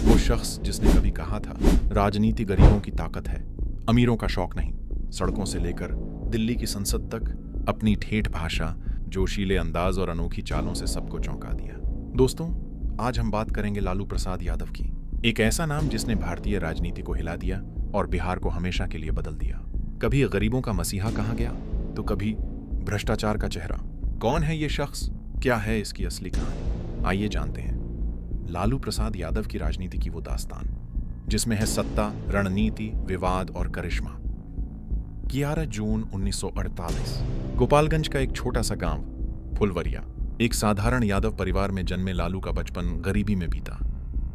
वो शख्स जिसने कभी कहा था, राजनीति गरीबों की ताकत है, अमीरों का शौक नहीं। सड़कों से लेकर दिल्ली की संसद तक अपनी ठेठ भाषा, जोशीले अंदाज और अनोखी चालों से सबको चौंका दिया। दोस्तों, आज हम बात करेंगे लालू प्रसाद यादव की। एक ऐसा नाम जिसने भारतीय राजनीति को हिला दिया और बिहार को हमेशा के लिए बदल दिया। कभी गरीबों का मसीहा कहा गया, तो कभी भ्रष्टाचार का चेहरा। कौन है ये शख्स? क्या है इसकी असली कहानी? आइए जानते हैं लालू प्रसाद यादव की राजनीति की वो दास्तान, जिसमें है सत्ता, रणनीति, विवाद और करिश्मा। 11 जून 1948 गोपालगंज का एक छोटा सा गांव फुलवरिया। एक साधारण यादव परिवार में जन्मे लालू का बचपन गरीबी में बीता,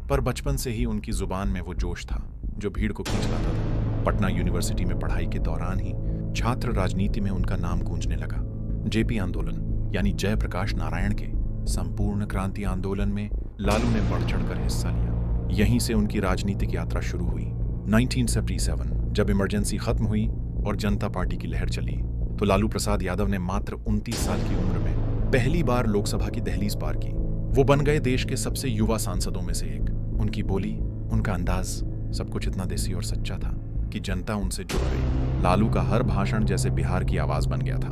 पर बचपन से ही उनकी जुबान में वो जोश था जो भीड़ को खींच लाता था। पटना यूनिवर्सिटी में पढ़ाई के दौरान ही छात्र राजनीति में उनका नाम गूंजने लगा। जेपी आंदोलन यानी जयप्रकाश नारायण के संपूर्ण क्रांति आंदोलन में लालू ने बढ़ चढ़कर हिस्सा लिया। यहीं से उनकी राजनीतिक यात्रा शुरू हुई। 1977 जब इमरजेंसी खत्म हुई और जनता पार्टी की लहर चली, तो लालू प्रसाद यादव ने मात्र 29 साल की उम्र में पहली बार लोकसभा की दहलीज पार की। वो बन गए देश के सबसे युवा सांसदों में से एक। उनकी बोली, उनका अंदाज, सब कुछ इतना देसी और सच्चा था कि जनता उनसे जुड़ गई। लालू का हर भाषण जैसे बिहार की आवाज बन गया था।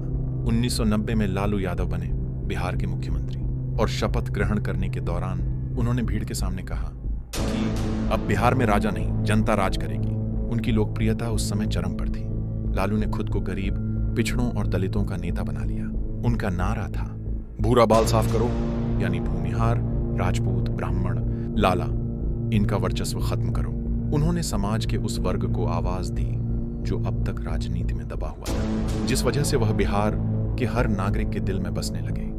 1990 में लालू यादव बने बिहार के मुख्यमंत्री और शपथ ग्रहण करने के दौरान उन्होंने भीड़ के सामने कहा कि अब बिहार में राजा नहीं, जनता राज करेगी। उनकी लोकप्रियता उस समय चरम पर थी। लालू ने खुद को गरीब, पिछड़ों और दलितों का नेता बना लिया। उनका नारा था, भूरा बाल साफ करो, यानी भूमिहार, राजपूत, ब्राह्मण, लाला, इनका वर्चस्व खत्म करो। उन्होंने समाज के उस वर्ग को आवाज दी जो अब तक राजनीति में दबा हुआ था, जिस वजह से वह बिहार के हर नागरिक के दिल में बसने लगे।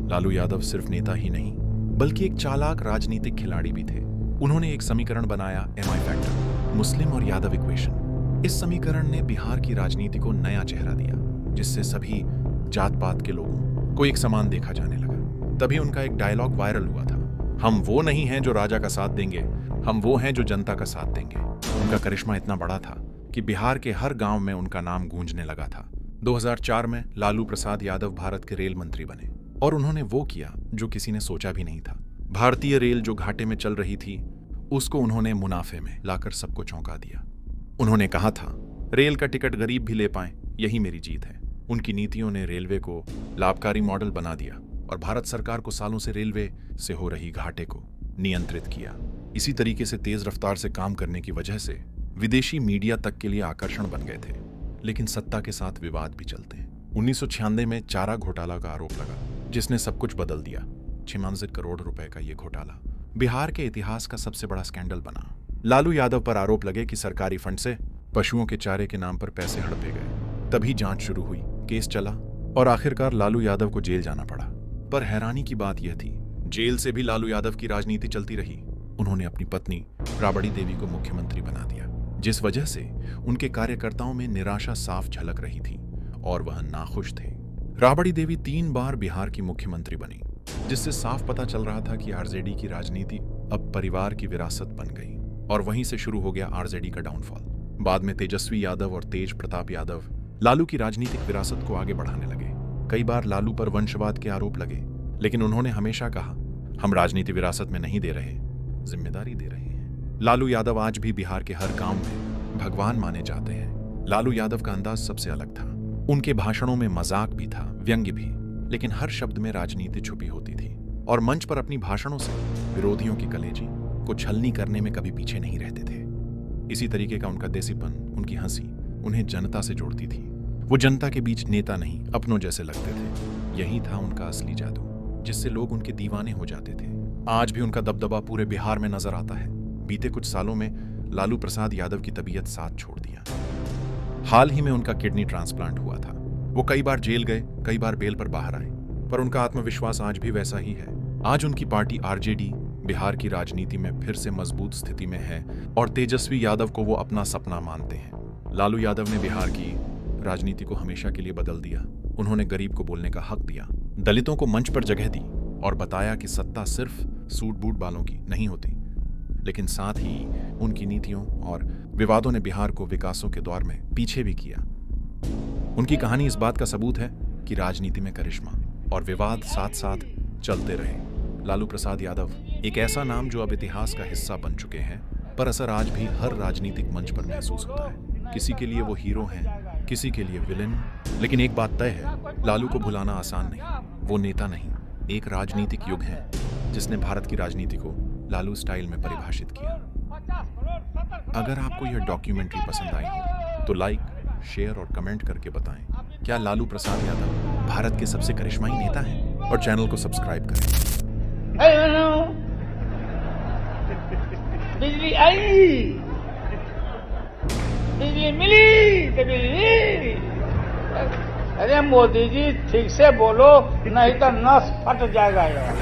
लालू यादव सिर्फ नेता ही नहीं, बल्कि एक चालाक राजनीतिक खिलाड़ी भी थे। उन्होंने एक समीकरण बनाया, MI फैक्टर, मुस्लिम और यादव इक्वेशन। इस समीकरण ने बिहार की राजनीति को नया चेहरा दिया, जिससे सभी जात पात के लोगों को एक समान देखा जाने लगा। तभी उनका एक डायलॉग वायरल हुआ था, हम वो नहीं हैं जो राजा का साथ देंगे, हम वो हैं जो जनता का साथ देंगे। उनका करिश्मा इतना बड़ा था कि बिहार के हर गांव में उनका नाम गूंजने लगा था। 2004 में लालू प्रसाद यादव भारत के रेल मंत्री बने और उन्होंने वो किया जो किसी ने सोचा भी नहीं था। भारतीय रेल जो घाटे में चल रही थी, उसको उन्होंने मुनाफे में लाकर सबको चौंका दिया। उन्होंने कहा था, रेल का टिकट गरीब भी ले पाए, यही मेरी जीत है। उनकी नीतियों ने रेलवे को लाभकारी मॉडल बना दिया और भारत सरकार को सालों से रेलवे से हो रही घाटे को नियंत्रित किया। इसी तरीके से तेज रफ्तार से काम करने की वजह से विदेशी मीडिया तक के लिए आकर्षण बन गए थे। लेकिन सत्ता के साथ विवाद भी चलते हैं। 1996 में चारा घोटाला का आरोप लगा, जिसने सब कुछ बदल दिया। 66 करोड़ रुपए का ये घोटाला बिहार के इतिहास का सबसे बड़ा स्कैंडल बना। लालू यादव पर आरोप लगे कि सरकारी फंड से पशुओं के चारे के नाम पर पैसे हड़पे गए। तभी जांच शुरू हुई, केस चला और आखिरकार लालू यादव को जेल जाना पड़ा। पर हैरानी की बात यह थी, जेल से भी लालू यादव की राजनीति चलती रही। उन्होंने अपनी पत्नी राबड़ी देवी को मुख्यमंत्री बना दिया, जिस वजह से उनके कार्यकर्ताओं में निराशा साफ झलक रही थी और वह नाखुश थे। राबड़ी देवी 3 बार बिहार की मुख्यमंत्री बनी, जिससे साफ पता चल रहा था कि आरजेडी की राजनीति अब परिवार की विरासत बन गई। और वहीं से शुरू हो गया आरजेडी का डाउनफॉल। बाद में तेजस्वी यादव और तेज प्रताप यादव लालू की राजनीतिक विरासत को आगे बढ़ाने लगे। कई बार लालू पर वंशवाद के आरोप लगे, लेकिन उन्होंने हमेशा कहा, हम राजनीति विरासत में नहीं दे रहे, जिम्मेदारी दे रहे हैं। लालू यादव आज भी बिहार के हर गांव में भगवान माने जाते हैं। लालू यादव का अंदाज सबसे अलग था। उनके भाषणों में मजाक भी था, व्यंग्य भी, लेकिन हर शब्द में राजनीति छुपी होती थी। और मंच पर अपनी भाषणों से विरोधियों की कलेजी को छलनी करने में कभी पीछे नहीं रहते थे। इसी तरीके का उनका देसीपन, उनकी हंसी उन्हें जनता से जोड़ती थी। वो जनता के बीच नेता नहीं, अपनों जैसे लगते थे। यही था उनका असली जादू, जिससे लोग उनके दीवाने हो जाते थे। आज भी उनका दबदबा पूरे बिहार में नजर आता है। बीते कुछ सालों में लालू प्रसाद यादव की तबीयत साथ छोड़ दिया। हाल ही में उनका किडनी ट्रांसप्लांट हुआ था। वो कई बार जेल गए, कई बार बेल पर बाहर आए, पर उनका आत्मविश्वास आज भी वैसा ही है। आज उनकी पार्टी आरजेडी बिहार की राजनीति में फिर से मजबूत स्थिति में है और तेजस्वी यादव को वो अपना सपना मानते हैं। लालू यादव ने बिहार की राजनीति को हमेशा के लिए बदल दिया। उन्होंने गरीब को बोलने का हक दिया, दलितों को मंच पर जगह दी और बताया कि सत्ता सिर्फ सूट बूट वालों की नहीं होती। लेकिन साथ ही उनकी नीतियों और विवादों ने बिहार को विकासों के दौर में पीछे भी किया। उनकी कहानी इस बात का सबूत है कि राजनीति में करिश्मा और विवाद साथ साथ चलते रहे। लालू प्रसाद यादव एक ऐसा नाम जो अब इतिहास का हिस्सा बन चुके हैं, पर असर आज भी हर राजनीतिक मंच पर महसूस होता है। किसी के लिए वो हीरो हैं, किसी के लिए विलेन, लेकिन एक बात तय है, लालू को भुलाना आसान नहीं। वो नेता नहीं, एक राजनीतिक युग है जिसने भारत की राजनीति को लालू स्टाइल में परिभाषित किया। अगर आपको यह डॉक्यूमेंट्री पसंद आई हो तो लाइक, शेयर और कमेंट करके बताएं, क्या लालू प्रसाद यादव भारत के सबसे करिश्माई नेता हैं? और चैनल को सब्सक्राइब करें। बिजली आई, बिजली मिली तो बिजली। अरे मोदी जी ठीक से बोलो, नहीं तो नस फट जाएगा यार।